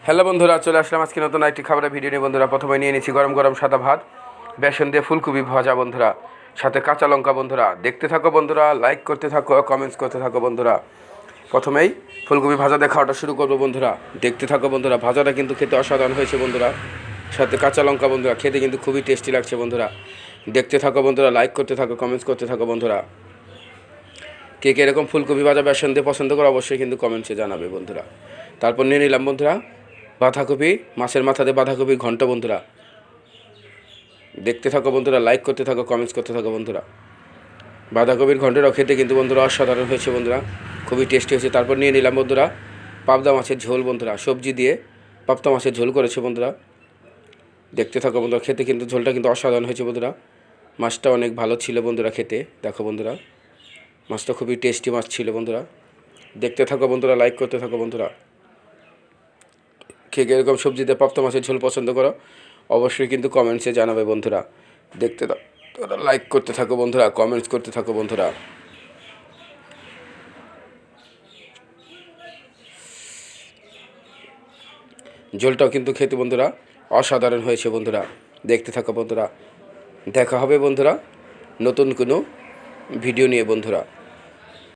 Hello বন্ধুরা, চলে আসলাম আজকে নতুন একটি খাবারের ভিডিও নিয়ে বন্ধুরা। প্রথমে নিয়ে নিচ্ছি গরম গরম সাদা ভাত, বেসন দিয়ে ফুলকপি ভাজা বন্ধুরা, সাথে কাঁচা লঙ্কা বন্ধুরা। দেখতে থাকো বন্ধুরা, লাইক করতে থাকো, কমেন্টস করতে থাকো বন্ধুরা। প্রথমেই ফুলকপি ভাজা দিয়ে খাওয়াটা শুরু করবো বন্ধুরা। দেখতে থাকো বন্ধুরা, ভাজাটা কিন্তু খেতে অসাধারণ হয়েছে বন্ধুরা, সাথে কাঁচা লঙ্কা বন্ধুরা, খেতে কিন্তু খুবই টেস্টি লাগছে বন্ধুরা। দেখতে থাকো বন্ধুরা, লাইক করতে থাকো, কমেন্টস করতে থাকো বন্ধুরা। কে কে এরকম ফুলকপি ভাজা বেসন দিয়ে পছন্দ করো অবশ্যই কিন্তু কমেন্টসে জানাবে বন্ধুরা। তারপর নিয়ে নিলাম বন্ধুরা বাঁধাকপি, মাছের মাথা দিয়ে বাঁধাকপির ঘন্ট বন্ধুরা। দেখতে থাকো বন্ধুরা, লাইক করতে থাকো, কমেন্টস করতে থাকো বন্ধুরা। বাঁধাকপির ঘন্টটাও খেতে কিন্তু বন্ধুরা অসাধারণ হয়েছে বন্ধুরা, খুবই টেস্টি হয়েছে। তারপর নিয়ে নিলাম বন্ধুরা পাবদা মাছের ঝোল বন্ধুরা, সবজি দিয়ে পাবদা মাছের ঝোল করেছে বন্ধুরা। দেখতে থাকো বন্ধুরা, খেতে কিন্তু ঝোলটা কিন্তু অসাধারণ হয়েছে বন্ধুরা। মাছটা অনেক ভালো ছিল বন্ধুরা খেতে। দেখো বন্ধুরা, মাছটা খুবই টেস্টি মাছ ছিল বন্ধুরা। দেখতে থাকো বন্ধুরা, লাইক করতে থাকো বন্ধুরা। কে এরকম সবজিতে পাবদা মাছের ঝোল পছন্দ করো অবশ্যই কিন্তু কমেন্টসে জানাবে বন্ধুরা। দেখতে তোরা লাইক করতে থাকো বন্ধুরা, কমেন্টস করতে থাকো বন্ধুরা। ঝোলটাও কিন্তু খেতে বন্ধুরা অসাধারণ হয়েছে বন্ধুরা। দেখতে থাকো বন্ধুরা, দেখা হবে বন্ধুরা নতুন কোনো ভিডিও নিয়ে বন্ধুরা।